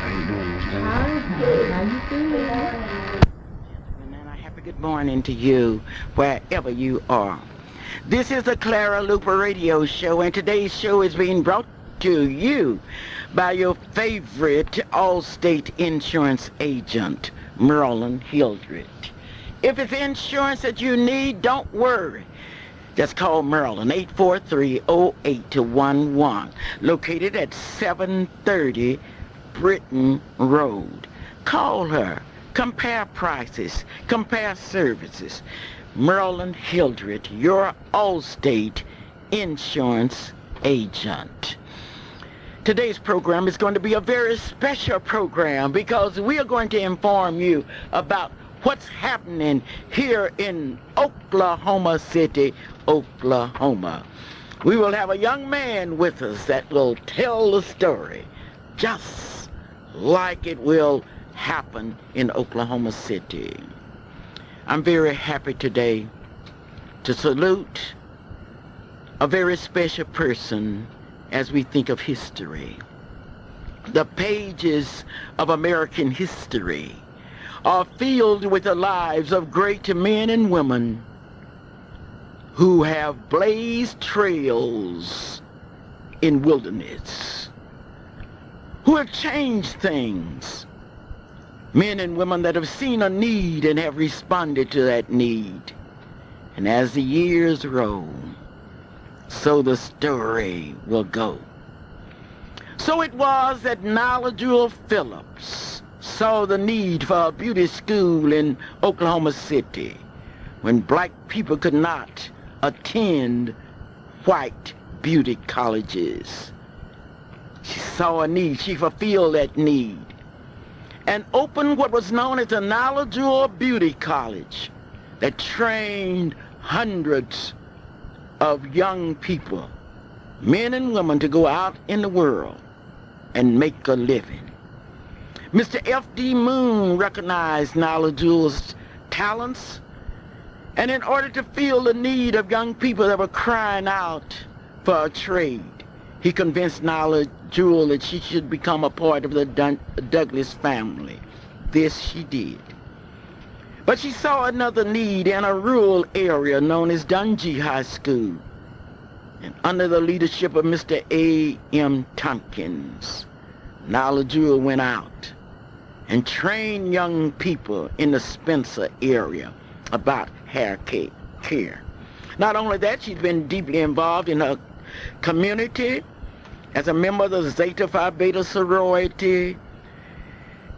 How you doing, Miss Dana? Hi, how you doing? And a happy good morning to you, wherever you are. This is the Clara Luper radio show, and today's show is being brought to you by your favorite Allstate insurance agent, Merlin Hildred. If it's insurance that you need, don't worry. Just call Merlin, 843-0811, located at 730 Britain Road. Call her. Compare prices. Compare services. Merlin Hildred, your Allstate insurance agent. Today's program is going to be a very special program because we are going to inform you about what's happening here in Oklahoma City, Oklahoma. We will have a young man with us that will tell the story just like it will happen in Oklahoma City. I'm very happy today to salute a very special person as we think of history. The pages of American history are filled with the lives of great men and women who have blazed trails in wilderness, who have changed things. Men and women that have seen a need and have responded to that need. And as the years roll, so the story will go. So it was that Nyla Jewel Phillips saw the need for a beauty school in Oklahoma City when black people could not attend white beauty colleges. She saw a need. She fulfilled that need and opened what was known as the Nyla Jewel Beauty College that trained hundreds of young people, men and women, to go out in the world and make a living. Mr. F.D. Moon recognized Nyla Jewel's talents, and in order to fill the need of young people that were crying out for a trade, he convinced Nyla Jewel that she should become a part of the Douglas family. This she did. But she saw another need in a rural area known as Dungy High School. And under the leadership of Mr. A.M. Tompkins, Nyla Jewel went out and trained young people in the Spencer area about hair care. Not only that, she's been deeply involved in her community as a member of the Zeta Phi Beta sorority,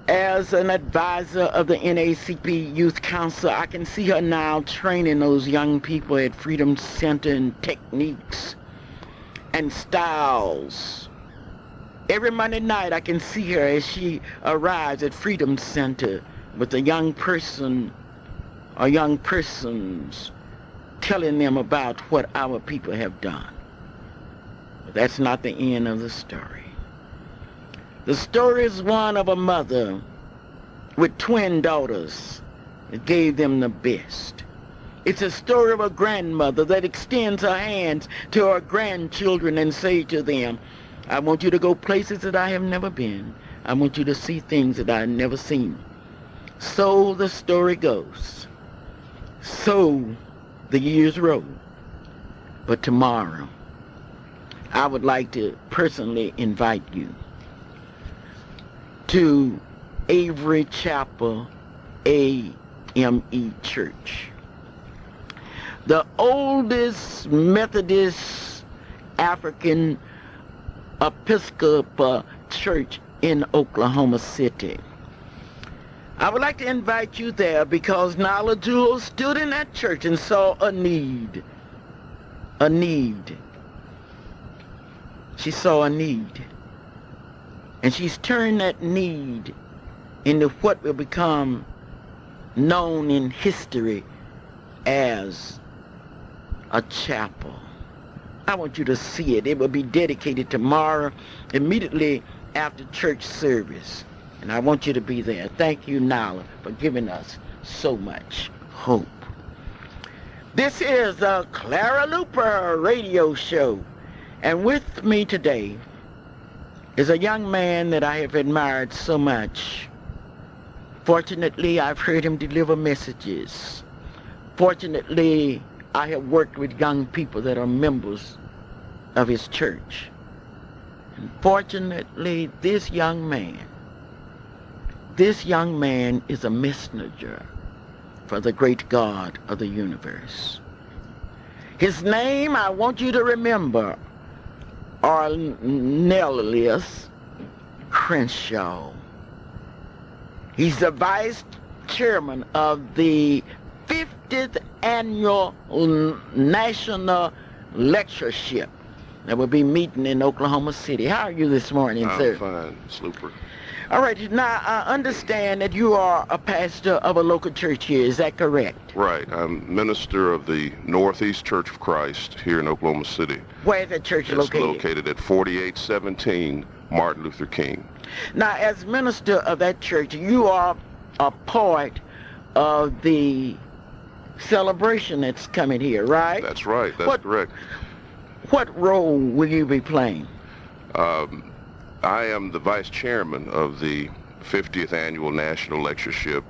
as an advisor of the NAACP Youth Council. I can see her now training those young people at Freedom Center in techniques and styles. Every Monday night I can see her as she arrives at Freedom Center with a young person or young persons telling them about what our people have done. But that's not the end of the story. The story is one of a mother with twin daughters that gave them the best. It's a story of a grandmother that extends her hands to her grandchildren and say to them, I want you to go places that I have never been. I want you to see things that I've never seen. So the story goes. So the years roll. But tomorrow, I would like to personally invite you to Avery Chapel AME Church, the oldest Methodist African Episcopal church in Oklahoma City. I would like to invite you there because Nyla Jewel stood in that church and saw a need. A need. She saw a need. And she's turned that need into what will become known in history as a chapel. I want you to see it. It will be dedicated tomorrow, immediately after church service. And I want you to be there. Thank you, Nyla, for giving us so much hope. This is the Clara Luper radio show. And with me today is a young man that I have admired so much. Fortunately, I've heard him deliver messages. Fortunately, I have worked with young people that are members of his church. And fortunately, this young man is a messenger for the great God of the universe. His name, I want you to remember, Cornelius Crenshaw. He's the vice chairman of the 50th annual national lectureship that will be meeting in Oklahoma City. How are you this morning, sir? I'm fine, Miss Luper. All right, now I understand that you are a pastor of a local church here. Is that correct? Right. I'm minister of the Northeast Church of Christ here in Oklahoma City. Where is that church It's located? located at 4817 Martin Luther King. Now, as minister of that church, you are a part of the celebration that's coming here, right? That's right. That's correct. What role will you be playing? I am the vice chairman of the 50th annual national lectureship.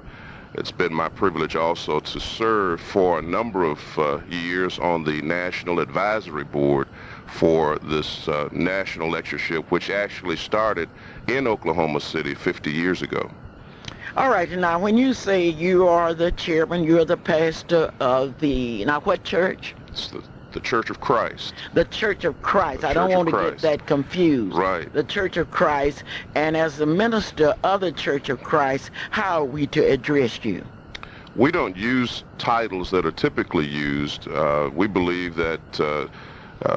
It's been my privilege also to serve for a number of years on the national advisory board for this national lectureship, which actually started in Oklahoma City 50 years ago. All right, now when you say you are the chairman, you're the pastor of now what church? It's the Church of Christ. The Church of Christ. The I don't Church want of to get Christ. that confused. Right. The Church of Christ. And as the minister of the Church of Christ, how are we to address you? We don't use titles that are typically used. We believe that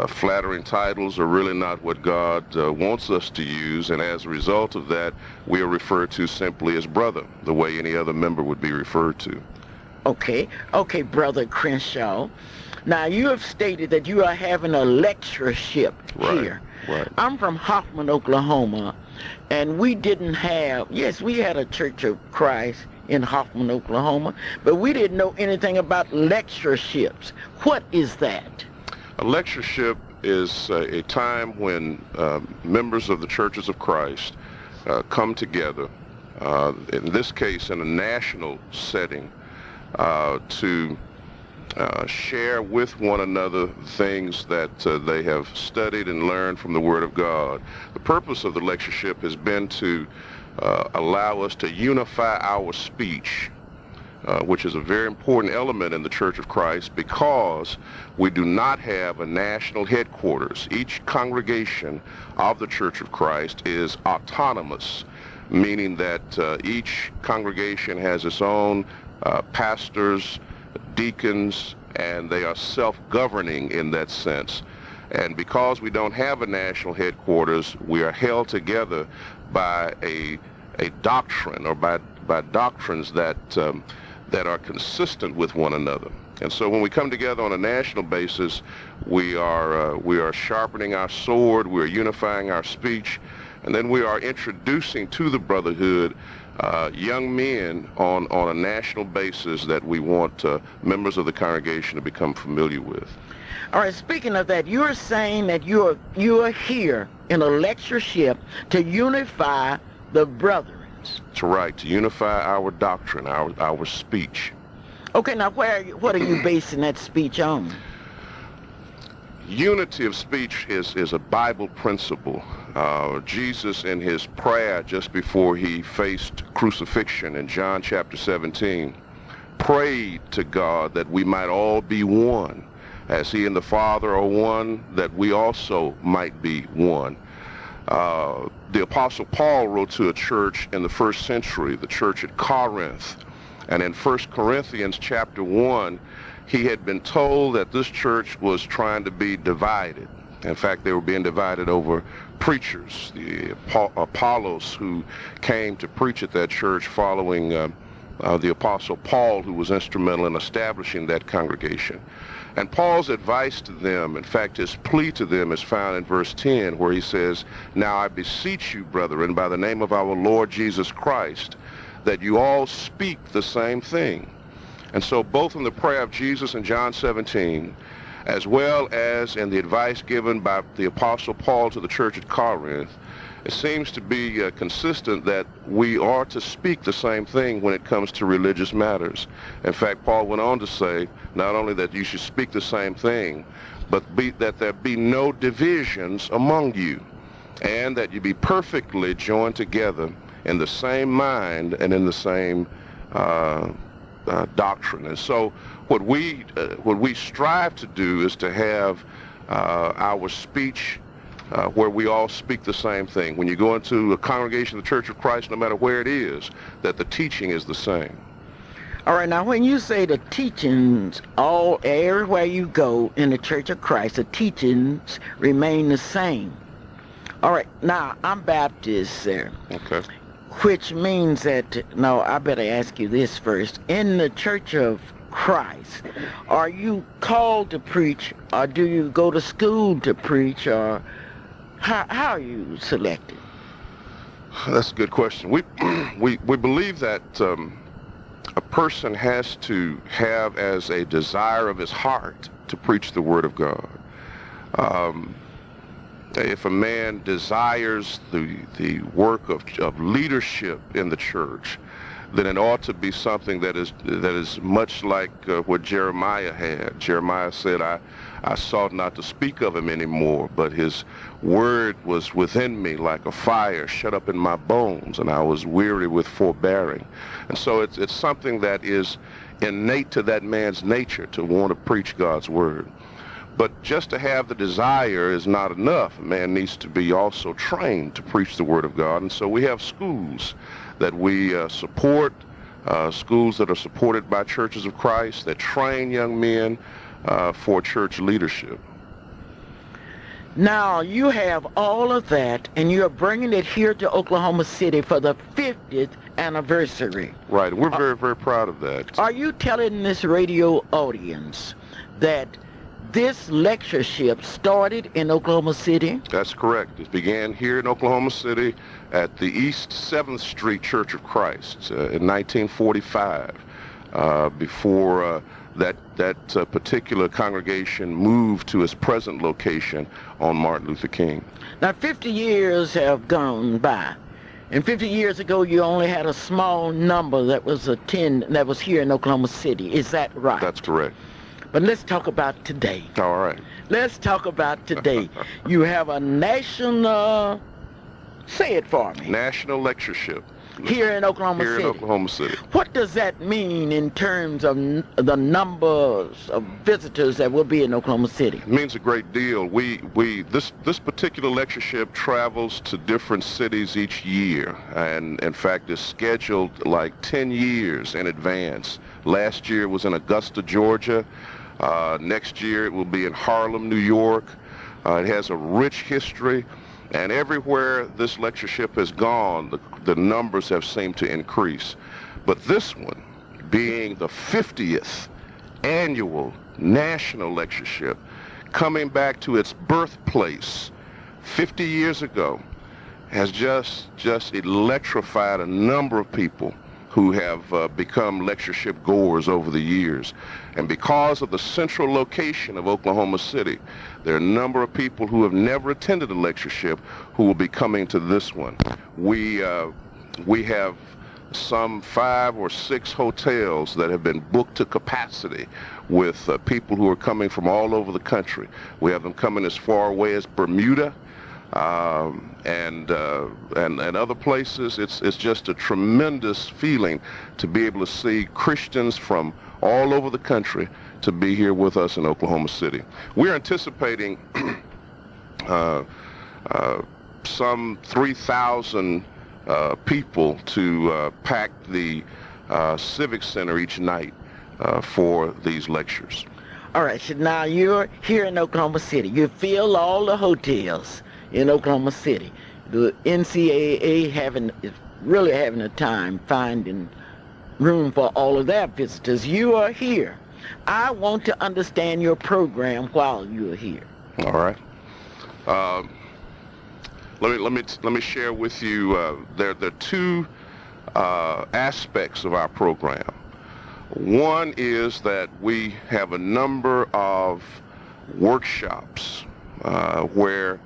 flattering titles are really not what God wants us to use, and as a result of that, we are referred to simply as brother, the way any other member would be referred to. Okay, Brother Crenshaw. Now, you have stated that you are having a lectureship here. Right. I'm from Hoffman, Oklahoma, and we didn't have, yes, we had a Church of Christ in Hoffman, Oklahoma, but we didn't know anything about lectureships. What is that? A lectureship is a time when members of the Churches of Christ come together, in this case in a national setting, to share with one another things that they have studied and learned from the Word of God. The purpose of the lectureship has been to allow us to unify our speech, which is a very important element in the Church of Christ, because we do not have a national headquarters. Each congregation of the Church of Christ is autonomous, meaning that each congregation has its own pastors, deacons, and they are self-governing in that sense. And because we don't have a national headquarters, we are held together by a doctrine, or by doctrines that are consistent with one another. And so when we come together on a national basis, we are sharpening our sword, we are unifying our speech, and then we are introducing to the brotherhood young men on a national basis that we want members of the congregation to become familiar with. All right, speaking of that, you're saying that you are here in a lectureship to unify the brethren. That's right, to unify our doctrine, our speech. Okay, now what are you basing that speech on? Unity of speech is a Bible principle. Jesus, in his prayer just before he faced crucifixion in John chapter 17, prayed to God that we might all be one. As he and the Father are one, that we also might be one. The Apostle Paul wrote to a church in the first century, the church at Corinth. And in 1 Corinthians chapter 1, he had been told that this church was trying to be divided. In fact, they were being divided over preachers. The Apollos, who came to preach at that church following the Apostle Paul, who was instrumental in establishing that congregation. And Paul's advice to them, in fact, his plea to them, is found in verse 10, where he says, "Now I beseech you, brethren, by the name of our Lord Jesus Christ, that you all speak the same thing." And so both in the prayer of Jesus in John 17, as well as in the advice given by the Apostle Paul to the church at Corinth, it seems to be consistent that we are to speak the same thing when it comes to religious matters. In fact, Paul went on to say not only that you should speak the same thing, but that there be no divisions among you, and that you be perfectly joined together in the same mind and in the same doctrine. And so what we strive to do is to have our speech where we all speak the same thing. When you go into a congregation of the Church of Christ, no matter where it is, that the teaching is the same. All right, now when you say the teachings, everywhere you go in the Church of Christ, the teachings remain the same. All right, now I'm Baptist, sir. Okay. Which means that, no, I better ask you this first. In the Church of Christ, are you called to preach, or do you go to school to preach, or how are you selected? That's a good question. We believe that a person has to have as a desire of his heart to preach the Word of God. If a man desires the work of leadership in the church, then it ought to be something that is much like what Jeremiah had. Jeremiah said, I sought not to speak of him anymore, but his word was within me like a fire shut up in my bones, and I was weary with forbearing. And so it's something that is innate to that man's nature to want to preach God's word. But just to have the desire is not enough. A man needs to be also trained to preach the Word of God. And so we have schools that we support, schools that are supported by Churches of Christ that train young men for church leadership. Now, you have all of that, and you're bringing it here to Oklahoma City for the 50th anniversary. Right. We're very, very proud of that. Are you telling this radio audience that this lectureship started in Oklahoma City? That's correct. It began here in Oklahoma City at the East 7th Street Church of Christ in 1945, before that particular congregation moved to its present location on Martin Luther King. Now, 50 years have gone by. And 50 years ago, you only had a small number that was here in Oklahoma City. Is that right? That's correct. But let's talk about today. All right. Let's talk about today. You have a national, say it for me. National lectureship. Here in Oklahoma City. Here in Oklahoma City. What does that mean in terms of the numbers of visitors that will be in Oklahoma City? It means a great deal. This particular lectureship travels to different cities each year, and in fact is scheduled like 10 years in advance. Last year it was in Augusta, Georgia. Next year it will be in Harlem, New York. It has a rich history, and everywhere this lectureship has gone, the numbers have seemed to increase. But this one, being the 50th annual national lectureship, coming back to its birthplace 50 years ago, has just electrified a number of people who have become lectureship goers over the years. And because of the central location of Oklahoma City, there are a number of people who have never attended a lectureship who will be coming to this one. We have some 5 or 6 hotels that have been booked to capacity with people who are coming from all over the country. We have them coming as far away as Bermuda, and other places. It's just a tremendous feeling to be able to see Christians from all over the country to be here with us in Oklahoma City. We're anticipating some 3,000 people to pack the Civic Center each night for these lectures. All right, so now you're here in Oklahoma City. You fill all the hotels in Oklahoma City. The NCAA is really having a time finding room for all of their visitors. You are here. I want to understand your program while you're here. All right. Let me share with you. There are 2 aspects of our program. One is that we have a number of workshops where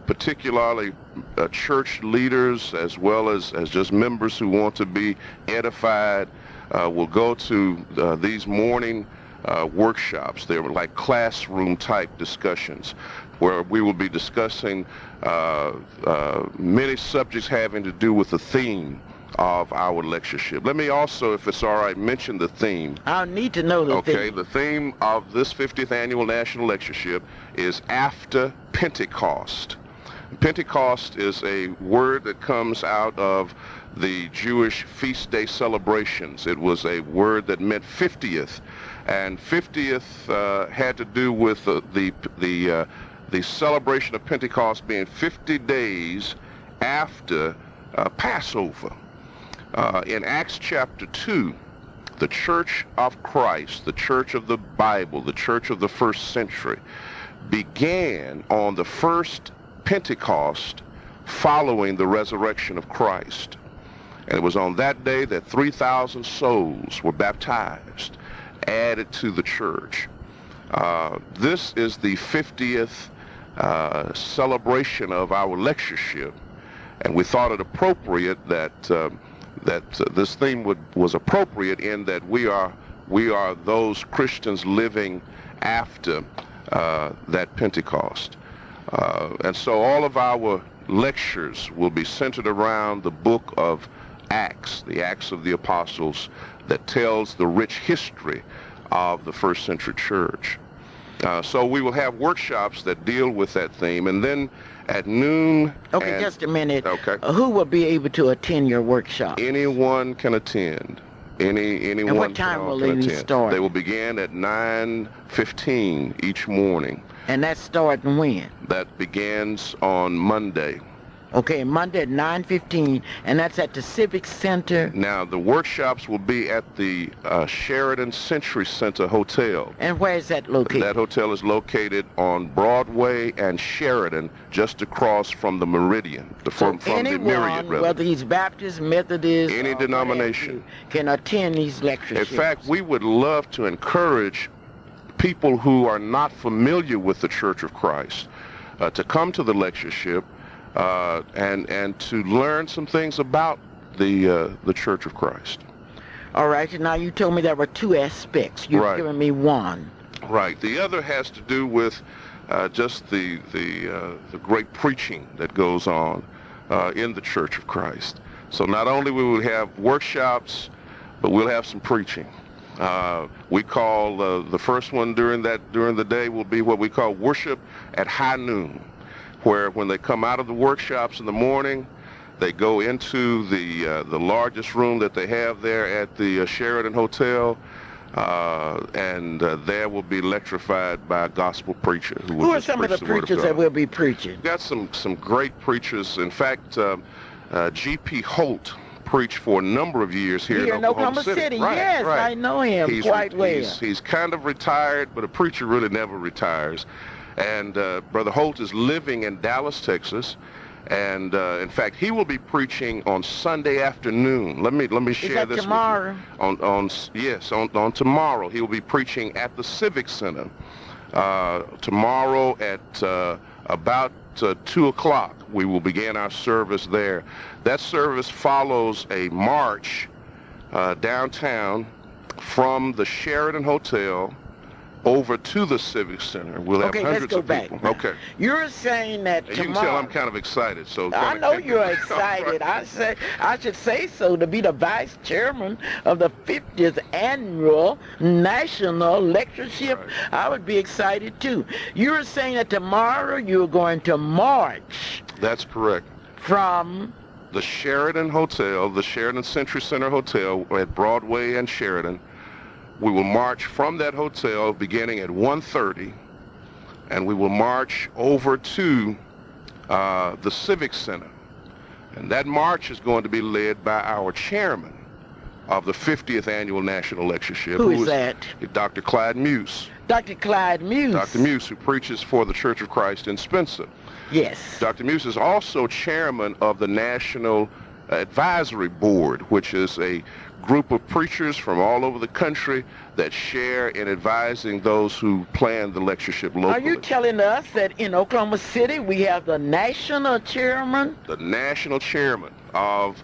particularly church leaders as well as just members who want to be edified will go to these morning workshops. They're like classroom type discussions where we will be discussing many subjects having to do with the theme of our lectureship. Let me also, if it's all right, mention the theme. I'll need to know the theme. Okay, the theme of this 50th Annual National Lectureship is After Pentecost. Pentecost is a word that comes out of the Jewish feast day celebrations. It was a word that meant 50th, and 50th had to do with the celebration of Pentecost being 50 days after Passover. In Acts chapter 2, the Church of Christ, the Church of the Bible, the Church of the first century, began on the first Pentecost following the resurrection of Christ. And it was on that day that 3,000 souls were baptized, added to the church. This is the 50th celebration of our lectureship, and we thought it appropriate that this theme was appropriate in that we are those Christians living after that Pentecost. And so all of our lectures will be centered around the book of Acts, the Acts of the Apostles, that tells the rich history of the first century church. So we will have workshops that deal with that theme, and then at noon... Okay, just a minute. Okay. Who will be able to attend your workshop? Anyone can attend. Anyone And what time will can they attend. start? They will begin at 9:15 each morning. And that's starting when? That begins on Monday. Okay, Monday at 9:15, and that's at the Civic Center. Now, the workshops will be at the Sheridan Century Center Hotel. And where is that located? That hotel is located on Broadway and Sheridan, just across from the Meridian, from the Myriad, rather. Whether he's Baptist, Methodist, Any or denomination, whatever, can attend these lectures. In fact, we would love to encourage people who are not familiar with the Church of Christ to come to the lectureship and to learn some things about the Church of Christ. All right, and now you told me there were two aspects. You've Right. given me one. Right. The other has to do with just the great preaching that goes on in the Church of Christ. So not only will we have workshops, but we'll have some preaching. We call the first one during the day will be what we call worship at high noon, where when they come out of the workshops in the morning, they go into the largest room that they have there at the Sheridan Hotel, and there will be lectrified by a gospel preacher Who are some of the preachers that will be preaching? We've got some great preachers. In fact, G.P. Holt preached for a number of years here in Oklahoma City. Right, yes, right. I know him quite well. He's kind of retired, but a preacher really never retires. And Brother Holt is living in Dallas, Texas, and in fact, he will be preaching on Sunday afternoon. Let me share this tomorrow? with you. On tomorrow, he will be preaching at the Civic Center. Tomorrow at about 2 o'clock, we will begin our service there. That service follows a march downtown from the Sheridan Hotel over to the Civic Center. We'll have hundreds of people. Back. Okay. You're saying that and tomorrow... You can tell I'm kind of excited. So I know you're excited. Right. I should say so, to be the vice chairman of the 50th Annual National Lectureship. Right. I would be excited too. You're saying that tomorrow you're going to march. That's correct. From the Sheridan Hotel, the Sheridan Century Center Hotel at Broadway and Sheridan. We will march from that hotel beginning at 1:30, and we will march over to the Civic Center. And that march is going to be led by our chairman of the 50th Annual National Lectureship. Who is that? Dr. Clyde Muse. Dr. Clyde Muse. Dr. Muse, who preaches for the Church of Christ in Spencer. Yes. Dr. Muse is also chairman of the National advisory board, which is a group of preachers from all over the country that share in advising those who plan the lectureship locally. Are you telling us that in Oklahoma City we have the national chairman? The national chairman of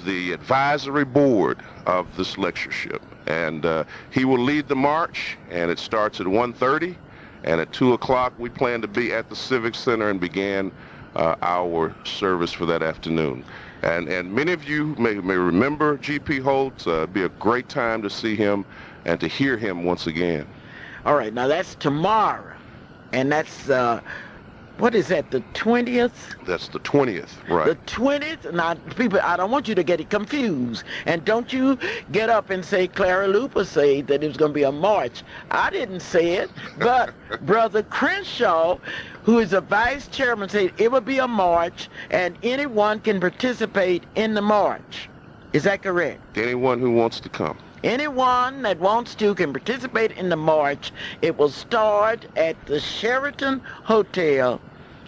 the advisory board of this lectureship. And he will lead the march, and it starts at 1:30, and at 2 o'clock we plan to be at the Civic Center and begin our service for that afternoon. And many of you may remember G.P. Holt. It'd be a great time to see him and to hear him once again. All right, now that's tomorrow, and that's, what is that, the 20th? That's the 20th, right. The 20th? Now, people, I don't want you to get it confused. And don't you get up and say Clara Luper said that it was going to be a march. I didn't say it, but Brother Crenshaw, who is the vice chairman, said it would be a march and anyone can participate in the march. Is that correct? Anyone who wants to come. Anyone that wants to can participate in the march. It will start at the Sheraton Hotel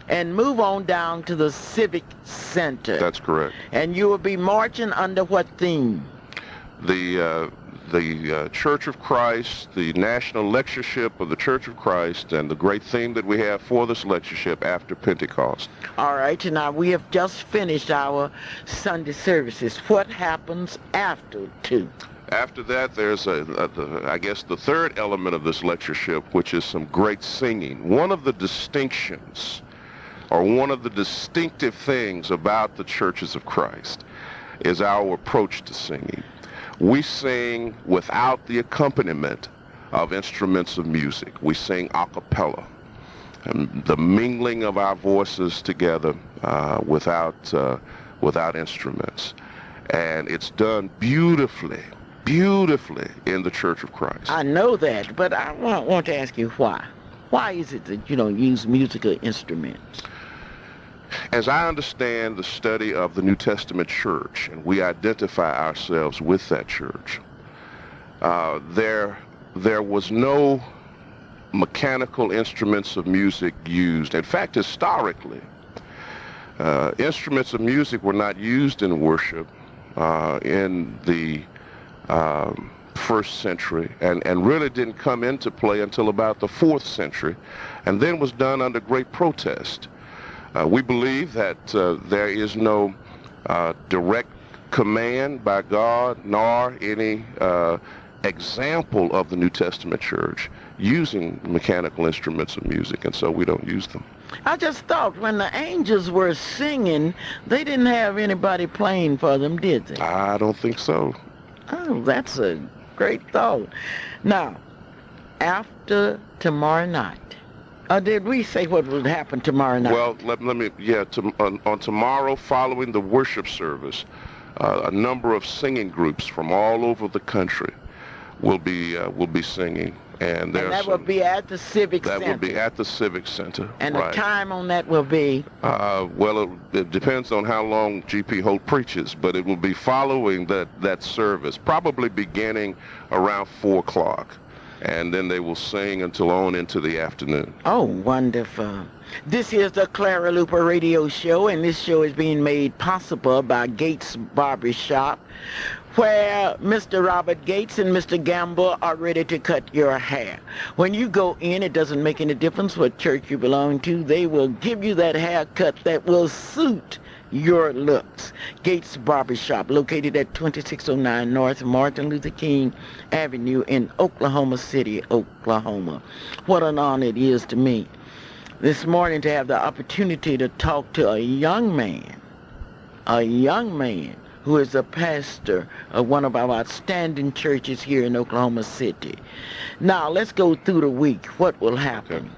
and move on down to the Civic Center. That's correct. And you will be marching under what theme? The Church of Christ, the National Lectureship of the Church of Christ, and the great theme that we have for this lectureship after Pentecost. All right, and now we have just finished our Sunday services. What happens after two? After that, there's, I guess, the third element of this lectureship, which is some great singing. One of the distinctions, or one of the distinctive things about the Churches of Christ is our approach to singing. We sing without the accompaniment of instruments of music. We sing a cappella, and the mingling of our voices together without instruments. And it's done beautifully in the Church of Christ. I know that, but I want to ask you why. Why is it that you don't use musical instruments? As I understand the study of the New Testament church, and we identify ourselves with that church, there was no mechanical instruments of music used. In fact, historically, instruments of music were not used in worship in the first century, and really didn't come into play until about the 4th century, and then was done under great protest. We believe that there is no direct command by God, nor any example of the New Testament church using mechanical instruments of music, and so we don't use them. I just thought when the angels were singing, they didn't have anybody playing for them, did they? I don't think so. Oh, that's a great thought. Now, after tomorrow night, did we say what would happen tomorrow night? Well, let me, on tomorrow, following the worship service, a number of singing groups from all over the country will be singing. And that will be at the Civic Center. That will be at the Civic Center. And right. The time on that will be? Well, it depends on how long G.P. Holt preaches, but it will be following that service, probably beginning around 4 o'clock. And then they will sing until on into the afternoon. Oh, wonderful. This is the Clara Luper Radio Show, and this show is being made possible by Gates Barbershop, where Mr. Robert Gates and Mr. Gamble are ready to cut your hair. When you go in, it doesn't make any difference what church you belong to. They will give you that haircut that will suit your looks. Gates Barbershop, located at 2609 North Martin Luther King Avenue in Oklahoma City, Oklahoma. What an honor it is to me this morning to have the opportunity to talk to a young man who is a pastor of one of our outstanding churches here in Oklahoma City. Now, let's go through the week. What will happen?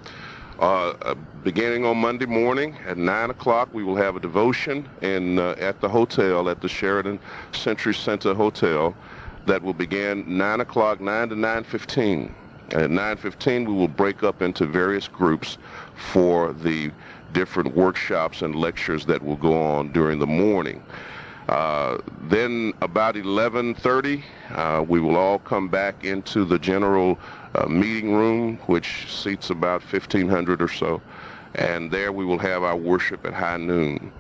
Okay. Beginning on Monday morning at 9 o'clock, we will have a devotion at the hotel, at the Sheraton Century Center Hotel, that will begin 9 o'clock, 9 to 9:15. At 9:15, we will break up into various groups for the different workshops and lectures that will go on during the morning. Then about 11:30, we will all come back into the general meeting room, which seats about 1,500 or so, and there we will have our worship at high noon.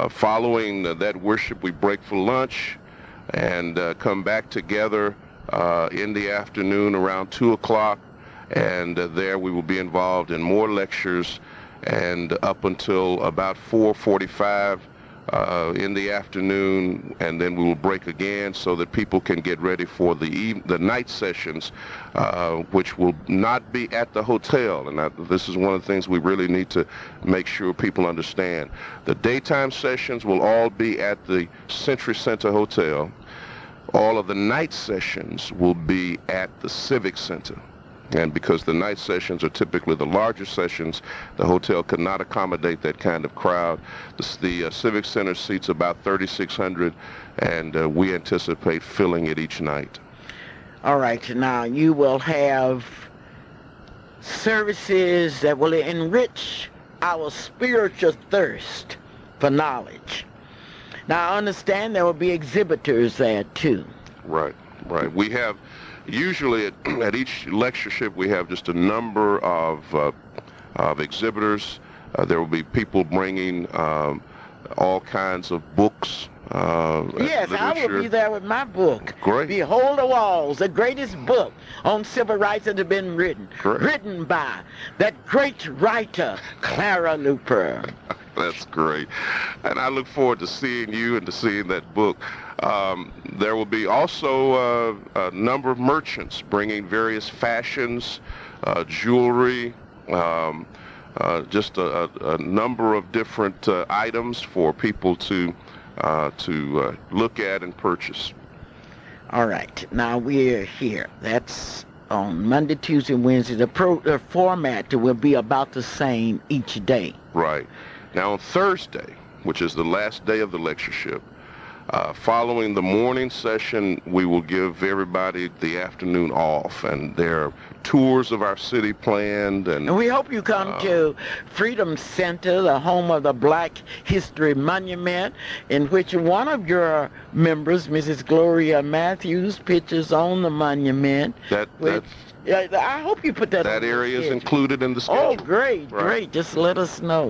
Following that worship, we break for lunch and come back together in the afternoon around 2 o'clock. And there we will be involved in more lectures and up until about 4:45 in the afternoon, and then we will break again so that people can get ready for the night sessions, which will not be at the hotel. And this is one of the things we really need to make sure people understand. The daytime sessions will all be at the Century Center Hotel. All of the night sessions will be at the Civic Center. And because the night sessions are typically the larger sessions, the hotel could not accommodate that kind of crowd. The Civic Center seats about 3,600, and we anticipate filling it each night. All right, now you will have services that will enrich our spiritual thirst for knowledge. Now, I understand there will be exhibitors there, too. Right, right. We have, usually at each lectureship, we have just a number of exhibitors. There will be people bringing all kinds of books. Yes, I will be there with my book. Great. Behold the Walls, the greatest book on civil rights that has been written. Great. Written by that great writer, Clara Luper. That's great. And I look forward to seeing you and to seeing that book. There will be also a number of merchants bringing various fashions, jewelry, just a number of different items for people to look at and purchase. All right. Now we're here. That's on Monday, Tuesday, Wednesday. The format will be about the same each day. Right. Now on Thursday, which is the last day of the lectureship, following the morning session, we will give everybody the afternoon off, and there are tours of our city planned. And we hope you come to Freedom Center, the home of the Black History Monument, in which one of your members, Mrs. Gloria Matthews, pictures on the monument. I hope you put that on that the area schedule. is included in the schedule. Oh, great, Right. great. Just let us know.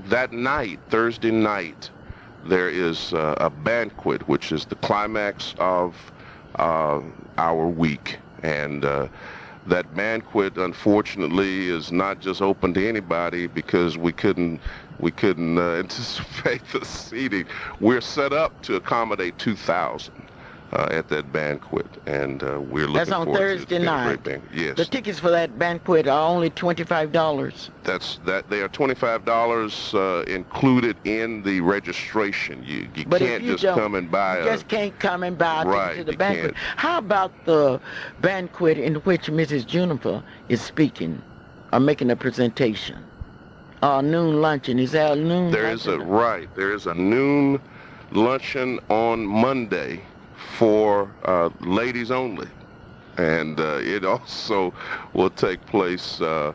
That night, Thursday night, there is a banquet, which is the climax of our week. And that banquet, unfortunately, is not just open to anybody because we couldn't anticipate the seating. We're set up to accommodate 2,000 at that banquet, and we're looking That's on forward Thursday to night. Yes. The tickets for that banquet are only $25. They are $25 included in the registration. You But if can't you just don't, come and buy you just can't come and buy a Right, ticket to the you banquet. can't. How about the banquet in which Mrs. Juniper is speaking or making a presentation? Noon luncheon. Is there a noon There is a noon luncheon on Monday for ladies only, and it also will take place. And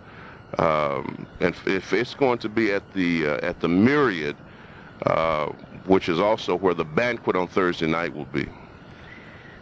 if it's going to be at the Myriad, which is also where the banquet on Thursday night will be.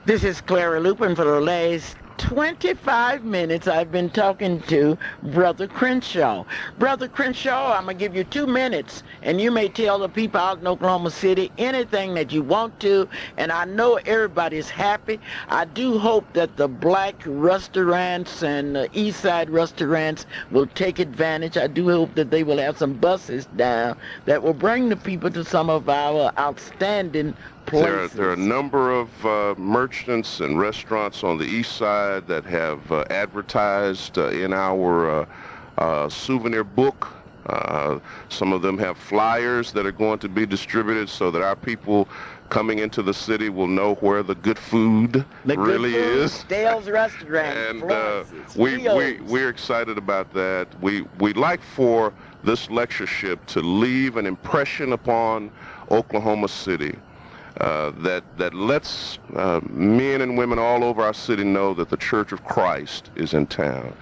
This is Clara Luper, and for the last 25 minutes I've been talking to Brother Crenshaw. Brother Crenshaw, I'm going to give you 2 minutes, and you may tell the people out in Oklahoma City anything that you want to, and I know everybody's happy. I do hope that the black restaurants and the east side restaurants will take advantage. I do hope that they will have some buses down that will bring the people to some of our outstanding places. There are a number of merchants and restaurants on the east side that have advertised in our souvenir book. Some of them have flyers that are going to be distributed so that our people coming into the city will know where the good food really is. Dale's Restaurant. And we're excited about that. We'd like for this lectureship to leave an impression upon Oklahoma City. That lets men and women all over our city know that the Church of Christ is in town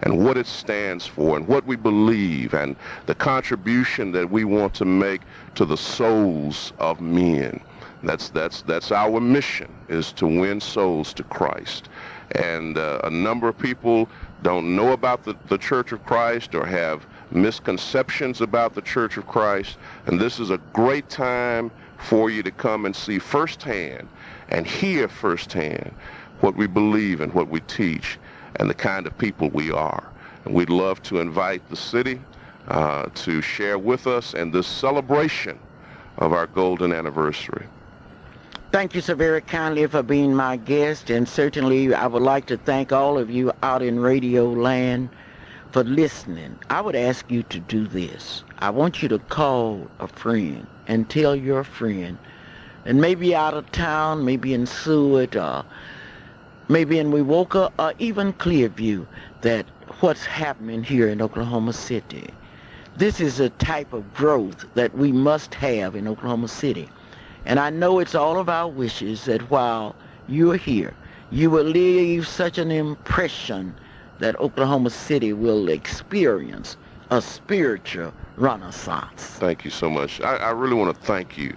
and what it stands for and what we believe and the contribution that we want to make to the souls of men. That's our mission, is to win souls to Christ. And a number of people don't know about the Church of Christ or have misconceptions about the Church of Christ. And this is a great time for you to come and see firsthand and hear firsthand what we believe and what we teach and the kind of people we are. And we'd love to invite the city to share with us in this celebration of our golden anniversary. Thank you so very kindly for being my guest, and certainly I would like to thank all of you out in radio land for listening. I would ask you to do this. I want you to call a friend and tell your friend, and maybe out of town, maybe in Seward, or maybe in Wewoka, or even Clearview, that what's happening here in Oklahoma City. This is a type of growth that we must have in Oklahoma City. And I know it's all of our wishes that while you're here, you will leave such an impression that Oklahoma City will experience a spiritual renaissance. Thank you so much. I really want to thank you,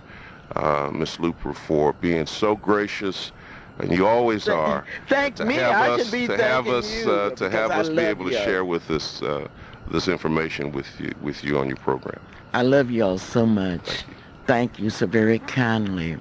Miss Luper, for being so gracious, and you always are. Thank me. I should be thanking you. To have us be able to share with this this information with you on your program. I love y'all so much. Thank you. Thank you so very kindly.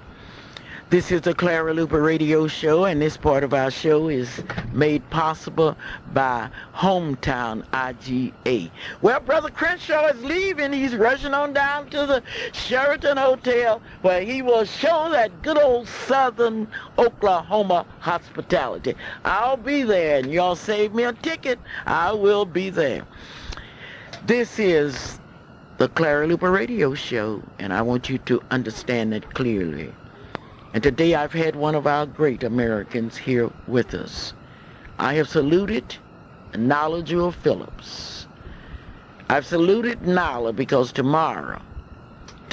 This is the Clara Luper Radio Show, and this part of our show is made possible by Hometown IGA. Well, Brother Crenshaw is leaving. He's rushing on down to the Sheraton Hotel, where he will show that good old Southern Oklahoma hospitality. I'll be there, and y'all save me a ticket. I will be there. This is the Clara Luper Radio Show, and I want you to understand it clearly. And today I've had one of our great Americans here with us. I have saluted Nala Jewel Phillips. I've saluted Nala because tomorrow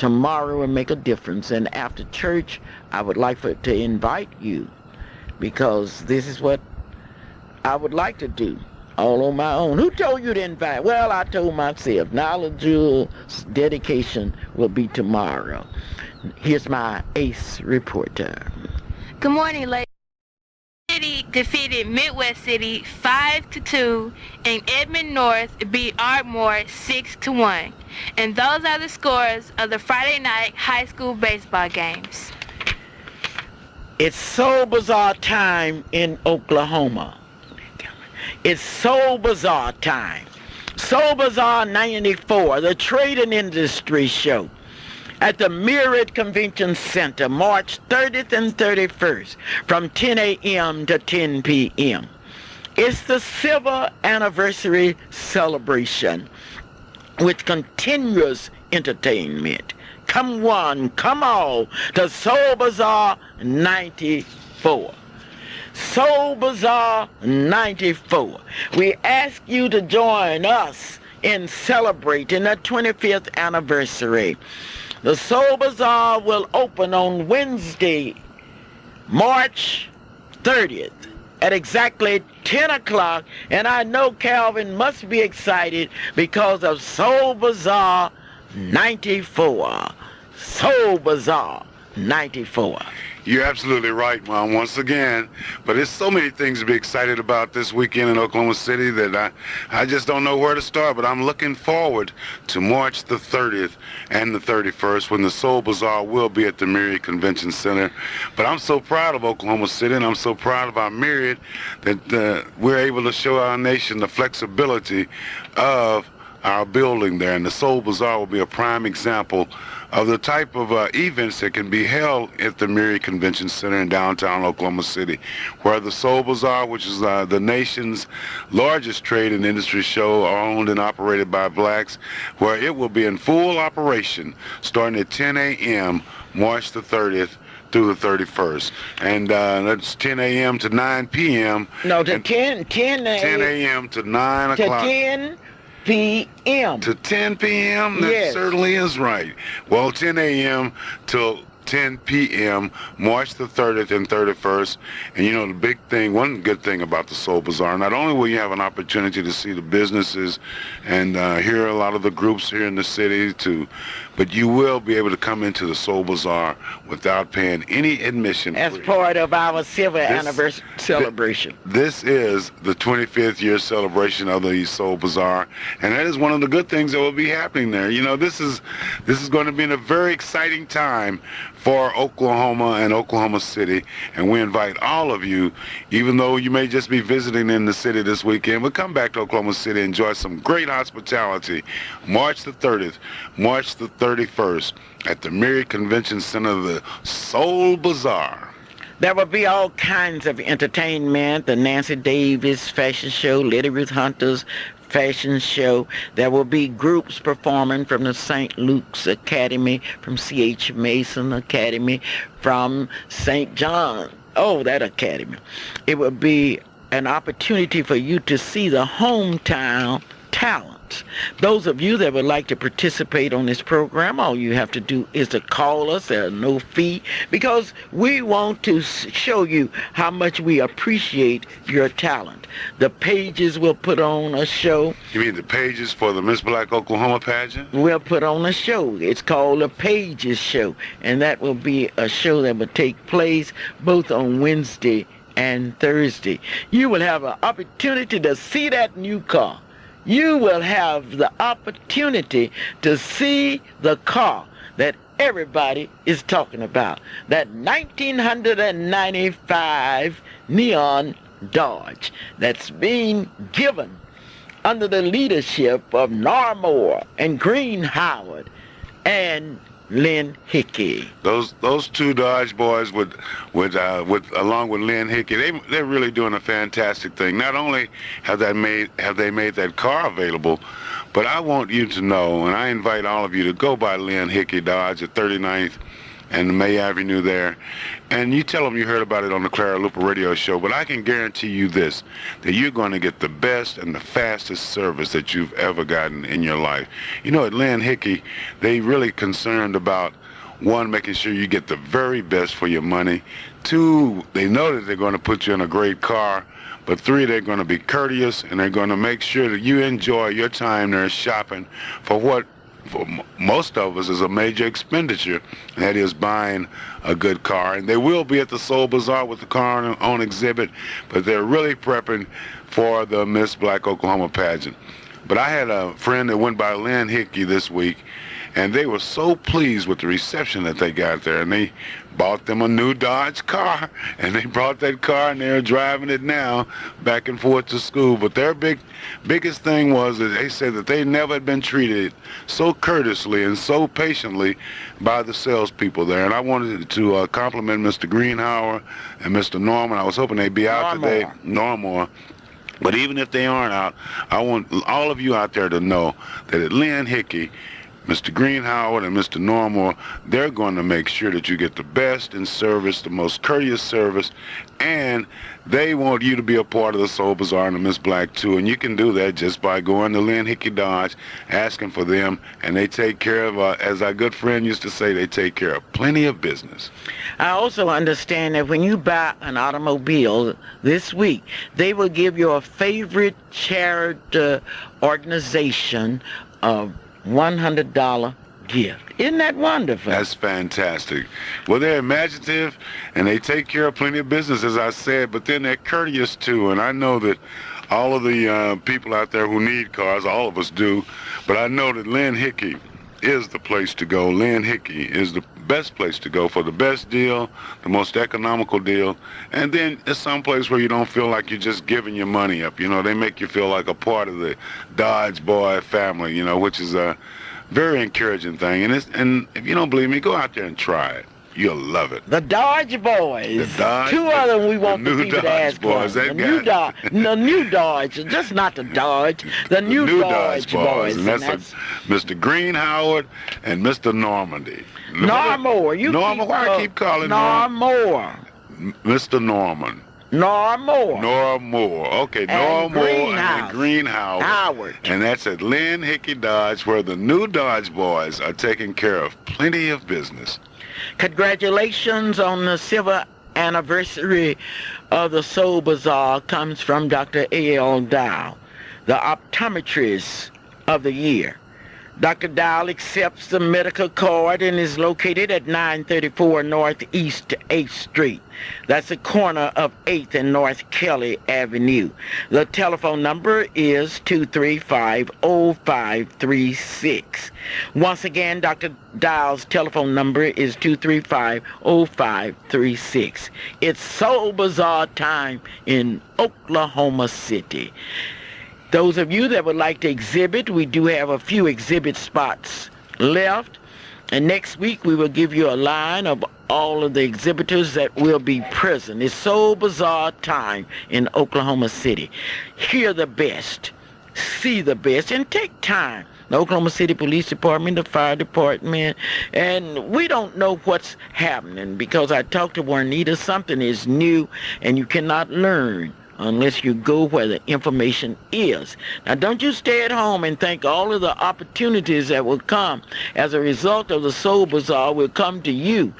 will make a difference. And after church, I would like to invite you, because this is what I would like to do all on my own. Who told you to invite? Well, I told myself. Nala Jewel's dedication will be tomorrow. Here's my ace reporter. Good morning, ladies. City defeated Midwest City 5-2, and Edmond North beat Ardmore 6-1. And those are the scores of the Friday night high school baseball games. It's so bizarre time in Oklahoma. It's so bizarre time. So bizarre 94, the Trade and Industry Show at the Myriad Convention Center, March 30th and 31st, from 10 a.m. to 10 p.m. It's the silver anniversary celebration with continuous entertainment. Come one, come all to Soul Bazaar 94. Soul Bazaar 94. We ask you to join us in celebrating the 25th anniversary. The Soul Bazaar will open on Wednesday, March 30th at exactly 10 o'clock. And I know Calvin must be excited because of Soul Bazaar 94. Soul Bazaar 94. You're absolutely right, Mom, once again. But there's so many things to be excited about this weekend in Oklahoma City that I just don't know where to start. But I'm looking forward to March the 30th and the 31st when the Soul Bazaar will be at the Myriad Convention Center. But I'm so proud of Oklahoma City, and I'm so proud of our Myriad that we're able to show our nation the flexibility of our building there. And the Soul Bazaar will be a prime example of the type of events that can be held at the Myriad Convention Center in downtown Oklahoma City, where the Soul Bazaar, which is the nation's largest trade and industry show owned and operated by blacks, where it will be in full operation starting at 10 a.m. March the 30th through the 31st. And that's 10 a.m. to 9 p.m. No, to 10 a.m. to 9 o'clock. To 10 p.m. To 10 p.m.? That Yes. certainly is right. Well, 10 a.m. till 10 p.m., March the 30th and 31st. And you know, the big thing, one good thing about the Soul Bazaar, not only will you have an opportunity to see the businesses and hear a lot of the groups here in the city, to but you will be able to come into the Soul Bazaar without paying any admission As fee. part of our silver anniversary celebration. This is the 25th year celebration of the Soul Bazaar, and that is one of the good things that will be happening there. You know, this is going to be a very exciting time for Oklahoma and Oklahoma City, and we invite all of you, even though you may just be visiting in the city this weekend, but come back to Oklahoma City, enjoy some great hospitality. March the 30th, March the 31st, at the Myriad Convention Center, the Soul Bazaar. There will be all kinds of entertainment, the Nancy Davis fashion show, Lady Ruth Hunter's fashion show. There will be groups performing from the St. Luke's Academy, from C.H. Mason Academy, from St. John, that academy. It will be an opportunity for you to see the hometown talent. Those of you that would like to participate on this program, all you have to do is to call us at no fee, because we want to show you how much we appreciate your talent. The Pages will put on a show. You mean the Pages for the Miss Black Oklahoma pageant? We'll put on a show. It's called the Pages Show, and that will be a show that will take place both on Wednesday and Thursday. You will have an opportunity to see that new car. You will have the opportunity to see the car that everybody is talking about, that 1995 Neon Dodge that's being given under the leadership of Narmore and Green Howard and Lynn Hickey. Those two Dodge boys with along with Lynn Hickey, they're really doing a fantastic thing. Not only have they made that car available, but I want you to know, and I invite all of you to go by Lynn Hickey Dodge at 39th and May Avenue there, and you tell them you heard about it on the Clara Luper radio show. But I can guarantee you this, that you're going to get the best and the fastest service that you've ever gotten in your life. You know, at Lynn Hickey, they really concerned about, one, making sure you get the very best for your money. Two, they know that they're going to put you in a great car. But three, they're going to be courteous, and they're going to make sure that you enjoy your time there shopping for what, for most of us, is a major expenditure, and that is buying a good car. And they will be at the Soul Bazaar with the car on exhibit, but they're really prepping for the Miss Black Oklahoma pageant. But I had a friend that went by Lynn Hickey this week, and they were so pleased with the reception that they got there, and they bought them a new Dodge car, and they brought that car, and they're driving it now back and forth to school. But their biggest thing was that they said that they never had been treated so courteously and so patiently by the salespeople there. And I wanted to compliment Mr. Greenhower and Mr. Norman. I was hoping they'd be out today. Normore. But even if they aren't out, I want all of you out there to know that at Lynn Hickey, Mr. Greenhower and Mr. Normore, they're going to make sure that you get the best in service, the most courteous service, and they want you to be a part of the Soul Bazaar and the Miss Black too. And you can do that just by going to Lynn Hickey Dodge, asking for them, and they take care of, as our good friend used to say, they take care of plenty of business. I also understand that when you buy an automobile this week, they will give you a favorite charity organization a $100 gift. Isn't that wonderful? That's fantastic. Well, they're imaginative, and they take care of plenty of business, as I said, but then they're courteous too. And I know that all of the people out there who need cars, all of us do, but I know that Lynn Hickey is the place to go. Lynn Hickey is the best place to go for the best deal, the most economical deal, and then it's someplace where you don't feel like you're just giving your money up. You know, they make you feel like a part of the Dodge boy family, you know, which is a very encouraging thing. And if you don't believe me, go out there and try it. You'll love it. The Dodge Boys. The Dodge, two of them we want the people Dodge to ask boys. for. The new Dodge, just not the Dodge, the new Dodge Boys. And that's Mr. Green Howard and Mr. Normandy. Normore. Why I keep calling Normore. Mr. Norman. Normore. Normore. Okay, Normore and Green Howard. And that's at Lynn Hickey Dodge, where the new Dodge Boys are taking care of plenty of business. Congratulations on the silver anniversary of the Soul Bazaar comes from Dr. A.L. Dow, the optometrist of the year. Dr. Dial accepts the medical card and is located at 934 Northeast 8th Street. That's the corner of 8th and North Kelly Avenue. The telephone number is 235-0536. Once again, Dr. Dial's telephone number is 235-0536. It's Soul Bazaar time in Oklahoma City. Those of you that would like to exhibit, we do have a few exhibit spots left. And next week we will give you a line of all of the exhibitors that will be present. It's Soul Bazaar time in Oklahoma City. Hear the best, see the best, and take time. The Oklahoma City Police Department, the Fire Department, and we don't know what's happening because I talked to Juanita, something is new and you cannot learn unless you go where the information is. Now, don't you stay at home and think all of the opportunities that will come as a result of the Soul Bazaar will come to you.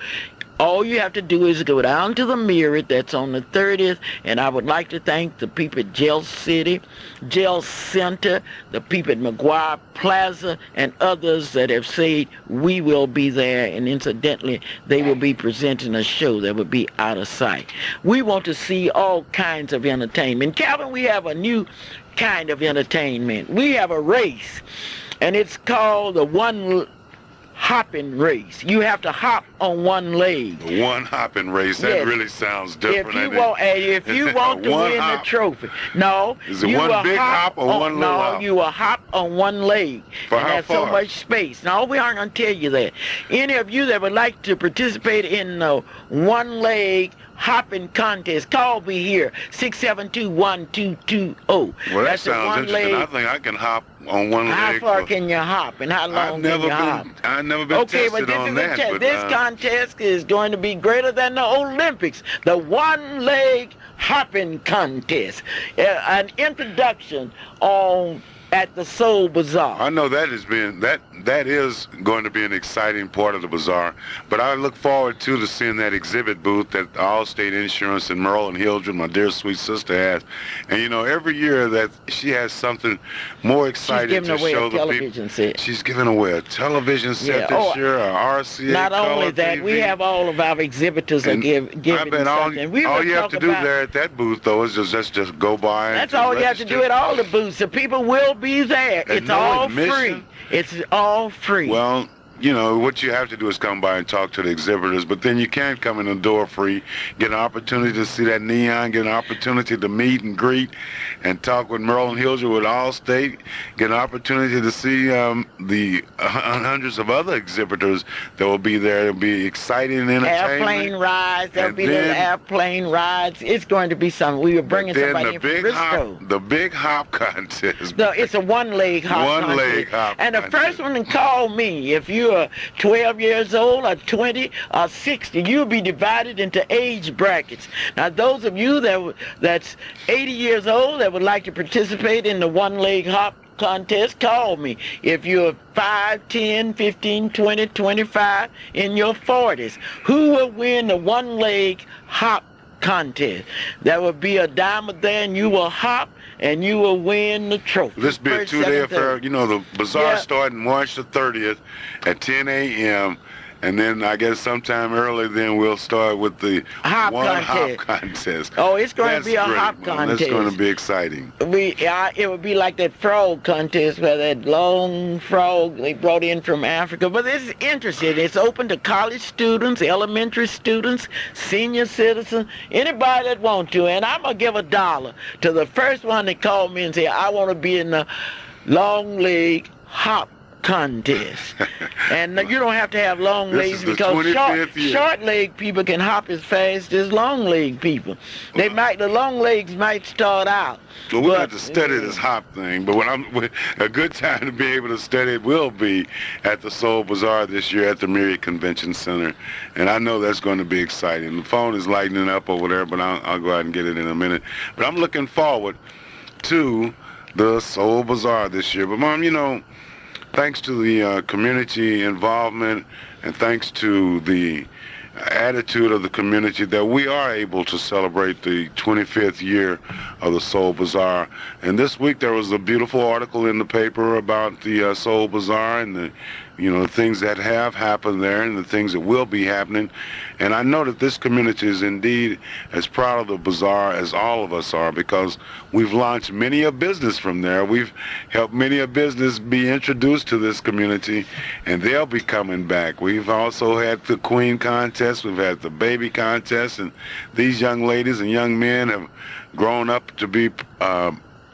All you have to do is go down to the Mirror that's on the 30th, and I would like to thank the people at Jail City, Jail Center, the people at McGuire Plaza, and others that have said we will be there, and incidentally, they will be presenting a show that will be out of sight. We want to see all kinds of entertainment. Calvin, we have a new kind of entertainment. We have a race, and it's called the one hopping race. You have to hop on one leg. The one hopping race. That Yes. really sounds different. If you want to One win hop. the trophy, no. Is it you one will big hop or one little no, hop? you will hop on one leg. For and how that's so far? much space. No, we aren't going to tell you that. Any of you that would like to participate in the one leg hopping contest, call me here, 672-1220. Well, that That's the sounds one interesting. I leg. think I can hop on one How leg. far can you hop and how long can you hop? I've never been Okay, but tested this on is that. But, this contest is going to be greater than the Olympics. The one-leg hopping contest. An introduction on at the Soul Bazaar. I know that is going to be an exciting part of the bazaar, but I look forward to seeing that exhibit booth that Allstate Insurance and Merle and Hildred, my dear sweet sister, has. And you know, every year that she has something more exciting to away show a the television people. set. She's giving away a television set Yeah. this Oh, year, a RCA Not color only that, TV. we have all of our exhibitors are And giving I bet something. We all will you have talk to do about- there at that booth, though, is just go by. That's and all you have to register. do at all the booths. The people will be there. It's no all admission? free. It's all free. Well, you know, what you have to do is come by and talk to the exhibitors, but then you can't come in the door free, get an opportunity to see that neon, get an opportunity to meet and greet and talk with Merle and Hildred with Allstate, get an opportunity to see the hundreds of other exhibitors that will be there. It'll be exciting entertainment. Airplane rides. There'll And be little then- airplane rides. It's going to be something. We were bringing Then somebody the in from big Frisco. hop, the big hop contest. No, it's a one-leg hop One-leg contest. hop And the contest. first one to call me, if you're 12 years old or 20 or 60, you'll be divided into age brackets. Now, those of you that's 80 years old that would like to participate in the one-leg hop contest, call me. If you're 5, 10, 15, 20, 25, in your 40s, who will win the one-leg hop contest? There will be a diamond there, and you will hop, and you will win the trophy. This be a First, two-day second, affair. third. You know, the bazaar Yeah. starting March the 30th at 10 a.m. And then I guess sometime early then we'll start with the Hop hop contest. contest. Oh, it's going to That's be a great, hop man. contest. That's going to be exciting. It would be like that frog contest where that long frog they brought in from Africa. But it's interesting. It's open to college students, elementary students, senior citizens, anybody that want to. And I'm going to give $1 to the first one that called me and said, I want to be in the long leg hop contest. And you don't have to have long This legs is the because 25th year. short leg people can hop as fast as long leg people. The long legs might start out. Well, we'll but- have to study this hop thing, but a good time to be able to study it will be at the Soul Bazaar this year at the Myriad Convention Center, and I know that's going to be exciting. The phone is lighting up over there, but I'll go ahead and get it in a minute. But I'm looking forward to the Soul Bazaar this year. But Mom, you know, thanks to the community involvement and thanks to the attitude of the community that we are able to celebrate the 25th year of the Soul Bazaar. And this week there was a beautiful article in the paper about the Soul Bazaar and the things that have happened there and the things that will be happening. And I know that this community is indeed as proud of the bazaar as all of us are, because we've launched many a business from there. We've helped many a business be introduced to this community, and they'll be coming back. We've also had the Queen Contest, we've had the Baby Contest, and these young ladies and young men have grown up to be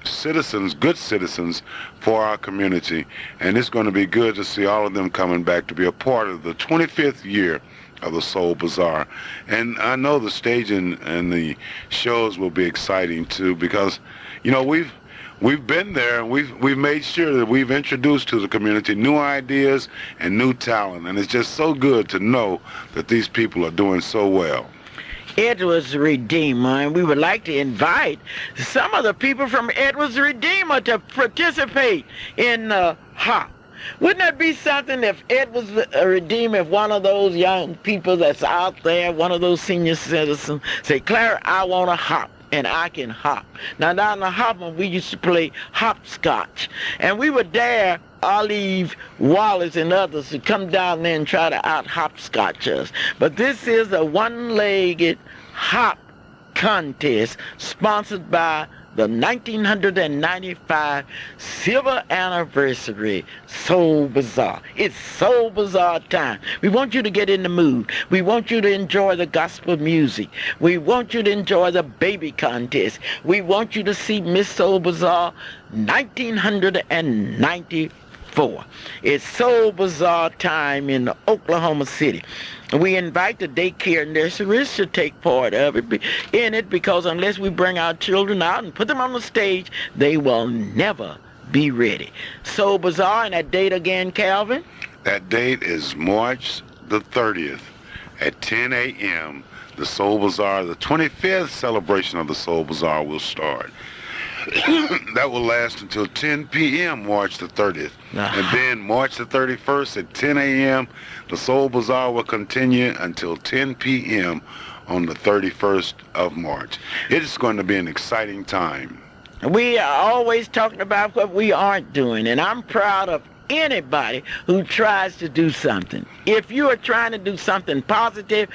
citizens, good citizens for our community, and it's going to be good to see all of them coming back to be a part of the 25th year of the Soul Bazaar. And I know the staging and the shows will be exciting too, because we've been there and we've made sure that we've introduced to the community new ideas and new talent, and it's just so good to know that these people are doing so well. Edwards Redeemer, and we would like to invite some of the people from Edwards Redeemer to participate in HOP. Wouldn't that be something if Edwards Redeemer, if one of those young people that's out there, one of those senior citizens, say, Clara, I want to hop, and I can hop. Now down in Hopping, we used to play hopscotch, and we would dare Olive Wallace and others to come down there and try to out-hopscotch us. But this is a one-legged hop contest sponsored by the 1995 Silver Anniversary Soul Bazaar. It's Soul Bazaar time. We want you to get in the mood. We want you to enjoy the gospel music. We want you to enjoy the baby contest. We want you to see Miss Soul Bazaar 1994. It's Soul Bazaar time in Oklahoma City. We invite the daycare nurseries to take part in it, because unless we bring our children out and put them on the stage, they will never be ready. Soul Bazaar, and that date again, Calvin? That date is March the 30th at 10 a.m. The Soul Bazaar, the 25th celebration of the Soul Bazaar, will start. That will last until 10 p.m. March the 30th. And then March the 31st at 10 a.m., the Soul Bazaar will continue until 10 p.m. on the 31st of March. It is going to be an exciting time. We are always talking about what we aren't doing, and I'm proud of anybody who tries to do something. If you are trying to do something positive,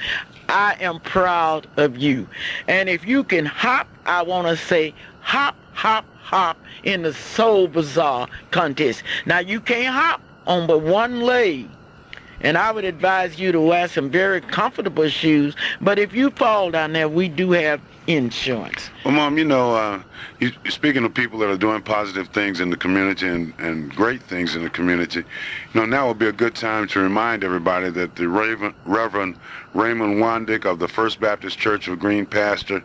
I am proud of you. And if you can hop, I want to say hop, hop, hop in the Soul Bazaar contest. Now, you can't hop on but one leg, and I would advise you to wear some very comfortable shoes, but if you fall down there, we do have insurance. Well, Mom, speaking of people that are doing positive things in the community and great things in the community, now would be a good time to remind everybody that the Reverend Raymond Wandick of the First Baptist Church of Green Pasture,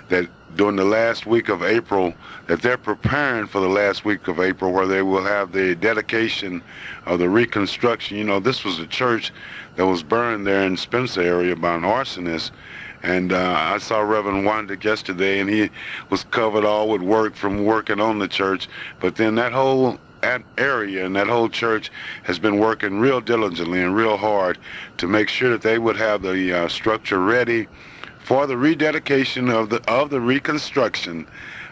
that during the last week of April, that they're preparing for the last week of April, where they will have the dedication of the reconstruction. This was a church that was burned there in Spencer area by an arsonist. And I saw Reverend Wandick yesterday, and he was covered all with work from working on the church. But then that whole area and that whole church has been working real diligently and real hard to make sure that they would have the structure ready for the rededication of the reconstruction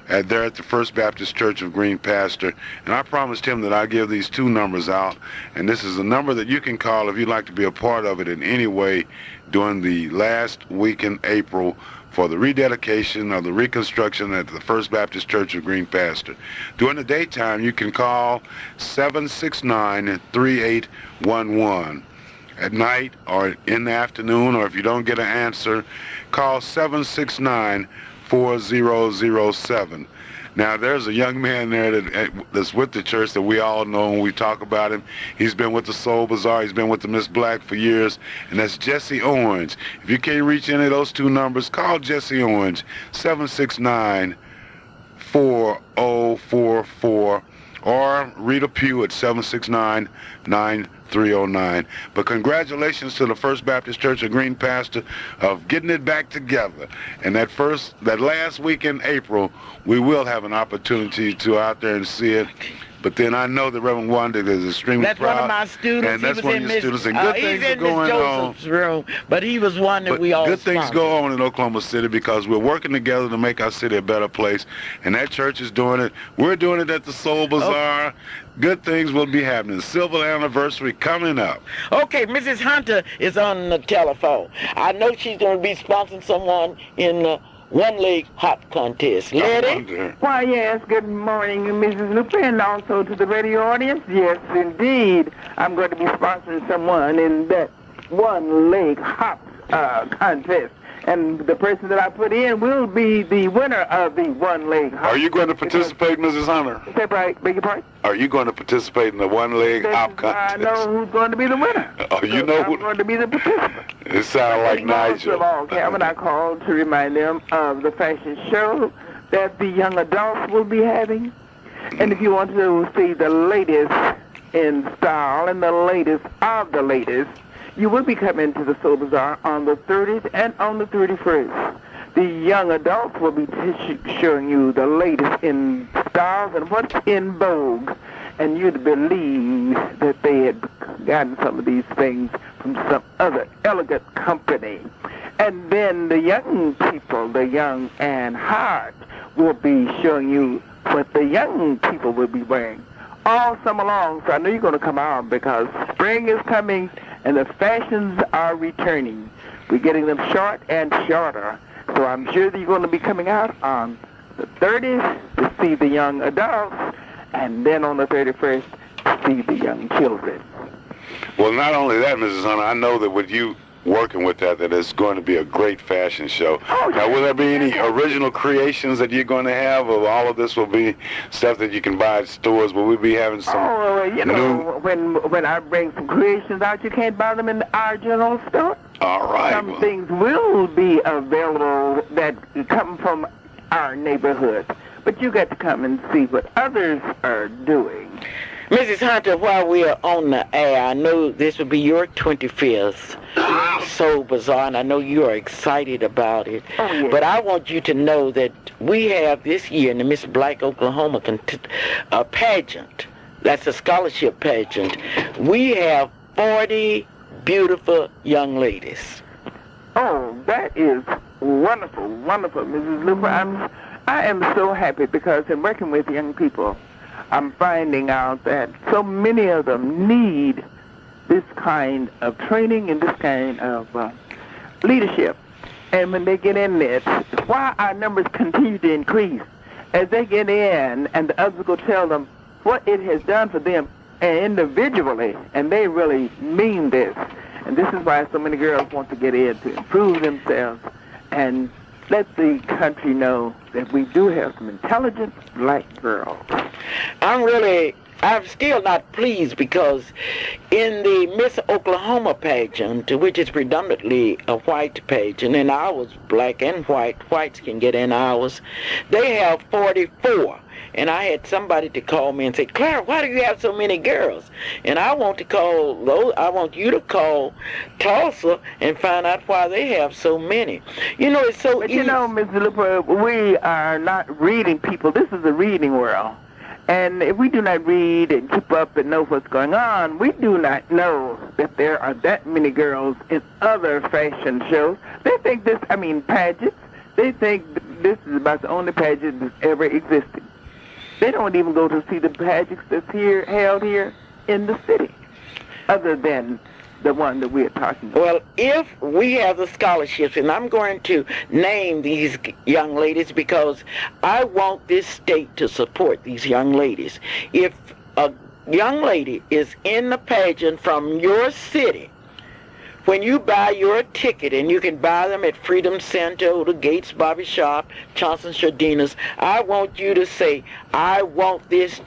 there at the First Baptist Church of Green Pasture. And I promised him that I'd give these two numbers out, and this is a number that you can call if you'd like to be a part of it in any way during the last week in April for the rededication of the reconstruction at the First Baptist Church of Green Pasture. During the daytime, you can call 769-3811. At night or in the afternoon, or if you don't get an answer, call 769-4007. Now, there's a young man there that's with the church that we all know when we talk about him. He's been with the Soul Bazaar. He's been with the Miss Black for years, and that's Jesse Orange. If you can't reach any of those two numbers, call Jesse Orange, 769-4044, or Rita Pugh at 769-9309. But congratulations to the First Baptist Church of Green Pasture of getting it back together. And that last week in April, we will have an opportunity to out there and see it. But then I know that Reverend Wanda is extremely That's proud. one of my students. And that's he was one in of your Miss, students. And good he's things are in Miss going on. Joseph's room, but he was one that But we all good things sponsored. go on in Oklahoma City because we're working together to make our city a better place. And that church is doing it. We're doing it at the Soul Bazaar. Good things will be happening. Silver anniversary coming up. Okay, Mrs. Hunter is on the telephone. I know she's going to be sponsoring someone in the one-leg hop contest. I Lady? wonder. Why, yes, good morning, Mrs. Luper, and also to the radio audience. Yes, indeed, I'm going to be sponsoring someone in that one-leg hop contest. And the person that I put in will be the winner of the one-leg hop. Are you going to participate, Mrs. Hunter? Is that right? Beg your pardon? Are you going to participate in the one-leg hop contest? I know who's going to be the winner. Oh, you know who? I'm going to be the participant. It sounds like Nigel. Nigel. Of all, Cameron, I called to remind them of the fashion show that the young adults will be having. And if you want to see the latest in style and the latest of the latest, you will be coming to the Soul Bazaar on the 30th and on the 31st. The young adults will be showing you the latest in styles and what's in vogue. And you'd believe that they had gotten some of these things from some other elegant company. And then the young people, the young and hot, will be showing you what the young people will be wearing all summer long. So I know you're going to come out because spring is coming and the fashions are returning. We're getting them short and shorter. So I'm sure that you're going to be coming out on the 30th to see the young adults, and then on the 31st to see the young children. Well, not only that, Mrs. Hunter, I know that with you working with that it's going to be a great fashion show. Oh, now, will there be any original creations that you're going to have, or all of this will be stuff that you can buy at stores? Will we be having some you know, when I bring some creations out, you can't buy them in our general store. All right. Some things will be available that come from our neighborhood, but you got to come and see what others are doing. Mrs. Hunter, while we are on the air, I know this will be your 25th Soul Bazaar, and I know you are excited about it. Oh, yes. But I want you to know that we have this year in the Miss Black Oklahoma pageant. That's a scholarship pageant. We have 40 beautiful young ladies. Oh, that is wonderful, wonderful, Mrs. Luper. I am so happy because in working with young people, I'm finding out that so many of them need this kind of training and this kind of leadership. And when they get in this, why our numbers continue to increase. As they get in and the others go tell them what it has done for them individually, and they really mean this. And this is why so many girls want to get in to improve themselves and let the country know that we do have some intelligent black girls. I'm still not pleased because in the Miss Oklahoma pageant, which is predominantly a white pageant, and ours black and white, whites can get in ours, they have 44. And I had somebody to call me and say, Clara, why do you have so many girls? And I want you to call Tulsa and find out why they have so many. You know, it's so But easy. you know, Mr. Luper, we are not reading people. This is a reading world. And if we do not read and keep up and know what's going on, we do not know that there are that many girls in other fashion shows. They think pageants, they think this is about the only pageant that's ever existed. They don't even go to see the pageants that's held here in the city, other than the one that we're talking about. Well, if we have the scholarships, and I'm going to name these young ladies because I want this state to support these young ladies. If a young lady is in the pageant from your city, when you buy your ticket, and you can buy them at Freedom Center, the Gates Barber Shop, Johnson Shardina's, I want you to say, I want this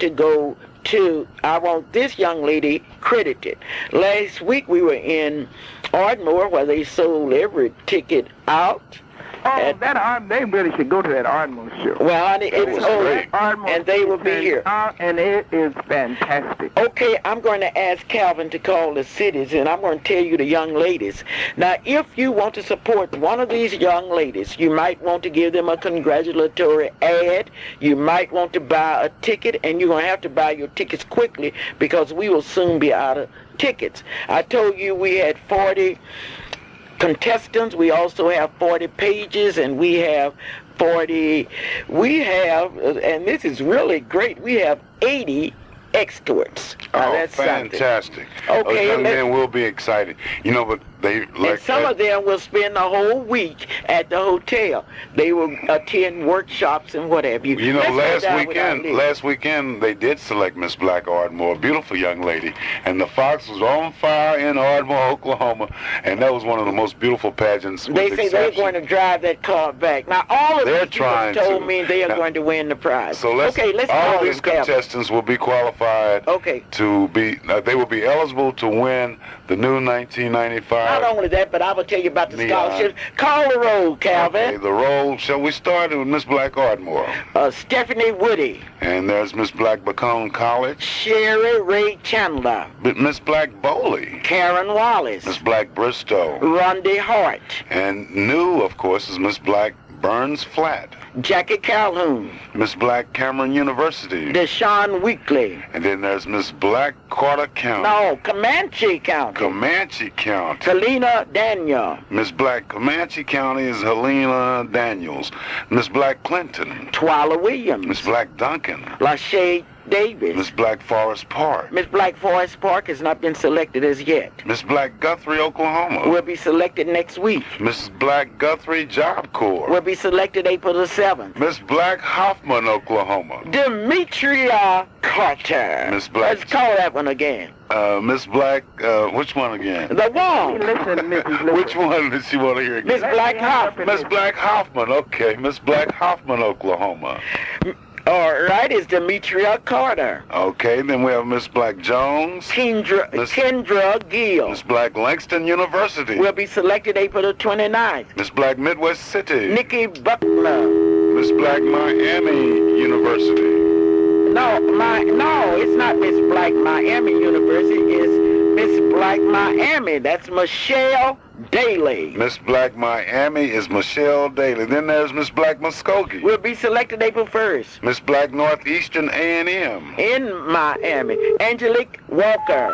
young lady credited. Last week we were in Ardmore where they sold every ticket out, Oh, they really should go to that Ardmore show. Well, honey, it's over, Ardmore and they will be here. And it is fantastic. Okay, I'm going to ask Calvin to call the cities, and I'm going to tell you the young ladies. Now, if you want to support one of these young ladies, you might want to give them a congratulatory ad. You might want to buy a ticket, and you're going to have to buy your tickets quickly because we will soon be out of tickets. I told you we had 40 contestants. We also have 40 pages, and we have, and this is really great, we have 80 escorts. Now, that's fantastic. Something. Okay, those young men will be excited. You know, but they like. And some of them will spend the whole week at the hotel. They will attend workshops and what have you. You know, Let's last weekend they did select Miss Black Ardmore, a beautiful young lady, and the Fox was on fire in Ardmore, Oklahoma, and that was one of the most beautiful pageants. They say they're going to drive that car back. Now, all of these people told me they are going to win the prize. So let's all of these contestants will be qualified. Okay. To be, they will be eligible to win the new 1995. Not only that, but I will tell you about the scholarship. Call the roll, Calvin. Okay, the roll. Shall we start with Miss Black Ardmore? Stephanie Woody. And there's Miss Black Bacone College. Sherry Ray Chandler. Miss Black Bowley. Karen Wallace. Miss Black Bristow. Rondi Hart. And new, of course, is Miss Black Burns Flat. Jackie Calhoun. Miss Black Cameron University. Deshaun Weekly. And then there's Miss Black Carter County. No, Comanche County. Comanche County. Helena Daniel. Miss Black Comanche County is Helena Daniels. Miss Black Clinton. Twila Williams. Miss Black Duncan. Lachey Davis. Miss Black Forest Park. Miss Black Forest Park has not been selected as yet. Miss Black Guthrie, Oklahoma. Will be selected next week. Miss Black Guthrie Job Corps. Will be selected April the 7th. Miss Black Hoffman, Oklahoma. Demetria Carter. Miss Black. Let's call that one again. Miss Black, which one again? The one. Listen, Mrs. Luper. Which one does she want to hear again? Miss Black Hoffman. Miss Black Hoffman, okay. Miss Black Hoffman, Oklahoma. All right, it's Demetria Carter. Okay, then we have Miss Black Jones. Kendra Gill. Miss Black Langston University. Will be selected April the 29th. Miss Black Midwest City. Nikki Buckler. Miss Black Miami University. No, it's not Miss Black Miami University. It's Miss Black Miami. That's Michelle Daly. Miss Black Miami is Michelle Daly. Then there's Miss Black Muskogee. Will be selected April 1st. Miss Black Northeastern A&M. In Miami. Angelique Walker.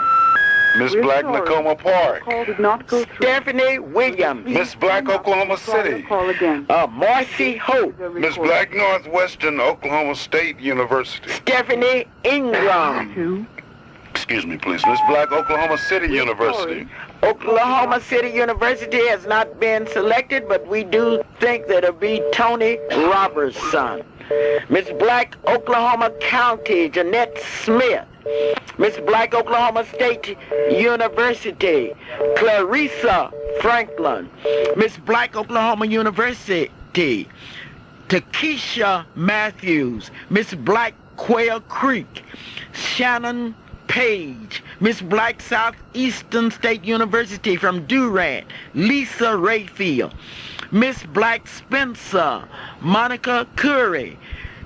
Miss Black Nakoma Park. Call did not go through. Stephanie Williams. Miss Black Oklahoma City. Call again. Marcy Hope. Miss Black Northwestern Oklahoma State University. Stephanie Ingram. Excuse me, please. Miss Black Oklahoma City University. Oklahoma City University has not been selected, but we do think that it'll be Tony Robertson. Miss Black Oklahoma County, Jeanette Smith. Miss Black Oklahoma State University, Clarissa Franklin. Miss Black Oklahoma University, Takesha Matthews. Miss Black Quail Creek, Shannon Page. Miss Black Southeastern State University from Durant, Lisa Rayfield. Miss Black Spencer, Monica Curry.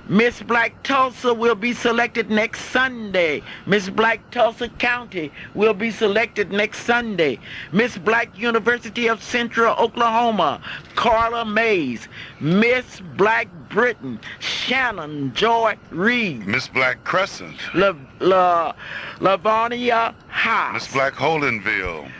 Miss Black Tulsa will be selected next Sunday. Miss Black Tulsa County will be selected next Sunday. Miss Black University of Central Oklahoma, Carla Mays. Miss Black Britain, Shannon Joy Reed. Miss Black Crescent. Lavonia House. Miss Black Holdenville.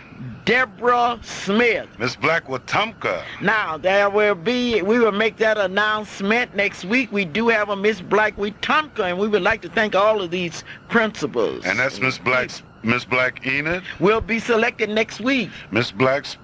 Deborah Smith. Miss Black Wetumpka. Now, we will make that announcement next week. We do have a Miss Black Wetumpka, and we would like to thank all of these principals. And that's Miss Black Enid. Will be selected next week. Miss Black Spencer.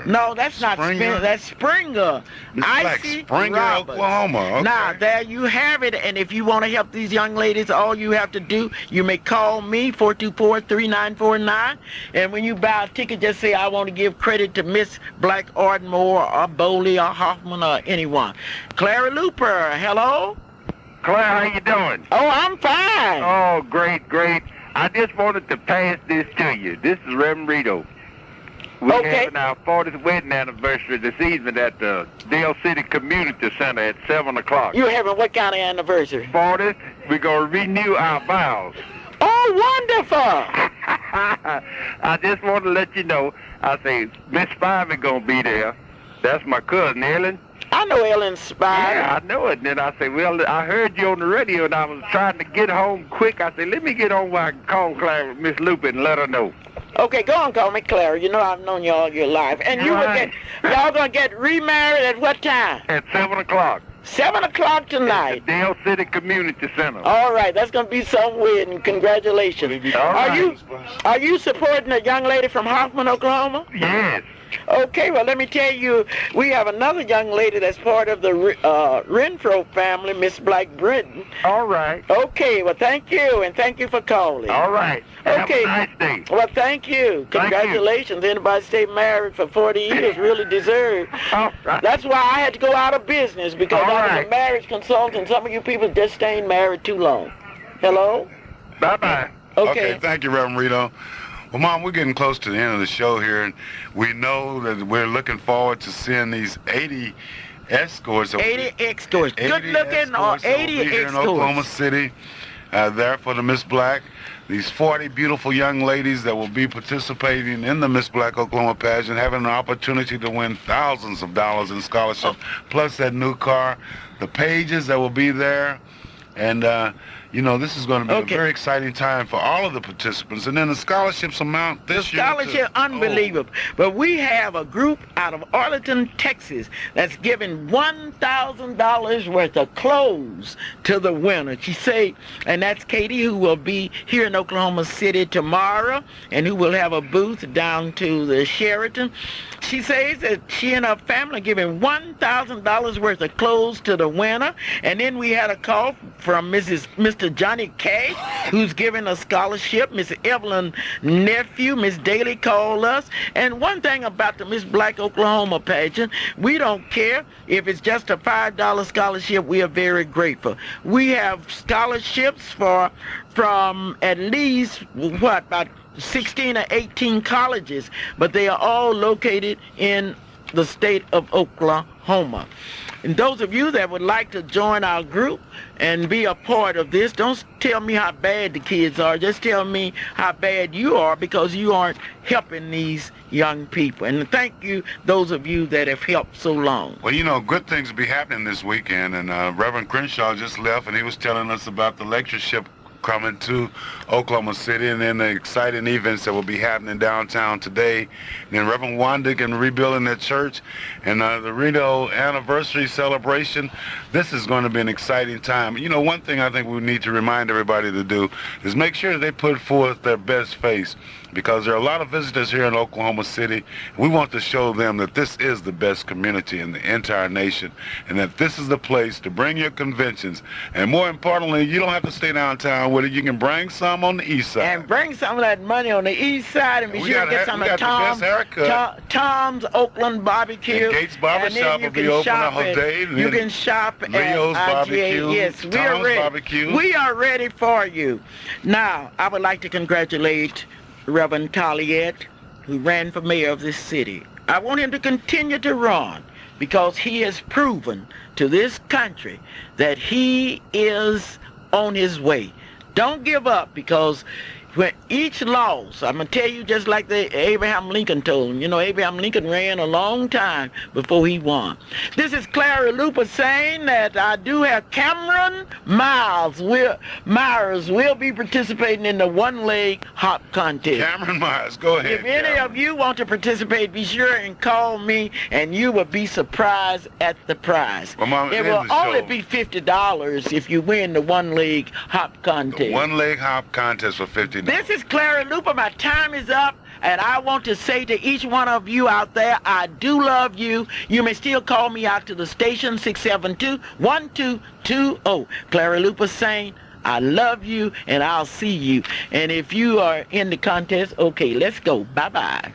No, that's not Spencer. That's Springer. Miss Black Springer, Roberts. Oklahoma. Okay. Now, there you have it. And if you want to help these young ladies, all you have to do, you may call me, 424-3949. And when you buy a ticket, just say, I want to give credit to Miss Black Ardmore or Bowley or Hoffman or anyone. Clara Luper, hello? Clara, how you doing? Oh, I'm fine. Oh, great, great. I just wanted to pass this to you. This is Reverend Rito. We're Okay. having our 40th wedding anniversary this evening at the Dale City Community Center at 7 o'clock. You having what kind of anniversary? 40th, we're going to renew our vows. Oh, wonderful. I just want to let you know, I say, Miss Spivey going to be there. That's my cousin, Ellen. I know Ellen Spivey. Yeah, I know it. And then I say, well, I heard you on the radio, and I was trying to get home quick. I said, let me get home while I can call Clara, Miss Luper, and let her know. Okay, go on, call me Clara. You know I've known you all your life. And you Right. y'all gonna get remarried at what time? At 7 o'clock. 7 o'clock At the tonight. Dale City Community Center. All right, that's gonna be some wedding. Congratulations. All right. Are you supporting a young lady from Hoffman, Oklahoma? Yes. Okay, well, let me tell you, we have another young lady that's part of the Renfro family, Miss Black Britton. All right. Okay, well, thank you, and thank you for calling. All right. Have Okay. a nice day. Well, thank you. Thank you. Congratulations. Anybody stay married for 40 years really deserve. All right. That's why I had to go out of business, because All I was a right. marriage consultant. Some of you people just staying married too long. Hello? Bye-bye. Okay. Thank you, Reverend Rito. Well, Mom, we're getting close to the end of the show here, and we know that we're looking forward to seeing these 80 escorts. 80 escorts. Good looking or escorts that will 80 be here in Oklahoma escorts. City, there for the Miss Black. These 40 beautiful young ladies that will be participating in the Miss Black Oklahoma pageant, having an opportunity to win thousands of dollars in scholarships, plus that new car. The pages that will be there, and you know, this is going to be Okay. a very exciting time for all of the participants. And then the scholarships amount The this year. scholarship, unbelievable. But we have a group out of Arlington, Texas, that's giving $1,000 worth of clothes to the winner. She say, and that's Katie, who will be here in Oklahoma City tomorrow, and who will have a booth down to the Sheraton. She says that she and her family are giving $1,000 worth of clothes to the winner. And then we had a call from Mr. Johnny K, who's giving a scholarship. Miss Evelyn nephew, Miss Daly, called us. And one thing about the Miss Black Oklahoma pageant, we don't care if it's just a $5 scholarship. We are very grateful. We have scholarships from at least, about 16 or 18 colleges, but they are all located in the state of Oklahoma. And those of you that would like to join our group and be a part of this, don't tell me how bad the kids are. Just tell me how bad you are, because you aren't helping these young people. And thank you, those of you that have helped so long. Well, you know, good things will be happening this weekend, and Reverend Crenshaw just left, and he was telling us about the lectureship coming to Oklahoma City, and then the exciting events that will be happening downtown today. And then Reverend Wandick and rebuilding that church, and the Reno anniversary celebration. This is going to be an exciting time. You know, one thing I think we need to remind everybody to do is make sure they put forth their best face, because there are a lot of visitors here in Oklahoma City. We want to show them that this is the best community in the entire nation, and that this is the place to bring your conventions. And more importantly, you don't have to stay downtown with it. You can bring some on the east side. And bring some of that money on the east side, and be We sure to got get ha- some we of got the best haircut. Tom's Oakland Barbecue. And Gates Barbershop then you will be can open shop the whole at- day, and You then can shop Leo's at IGA. Barbecue, Yes, we are Tom's ready. Barbecue. We are ready for you. Now, I would like to congratulate Reverend Taliet, who ran for mayor of this city. I want him to continue to run, because he has proven to this country that he is on his way. Don't give up, because when each loss, I'm going to tell you just like Abraham Lincoln told him. You know, Abraham Lincoln ran a long time before he won. This is Clara Luper saying that I do have Cameron Myers will be participating in the one-leg hop contest. Cameron Myers, go ahead. If any Cameron. of you want to participate, be sure and call me, and you will be surprised at the prize. Well, Mama, It end will the only show. be $50 if you win the one-leg hop contest. One-leg hop contest for $50. This is Clara Luper. My time is up, and I want to say to each one of you out there, I do love you. You may still call me out to the station, 672-1220. Clara Luper saying, I love you, and I'll see you. And if you are in the contest, okay, let's go. Bye-bye.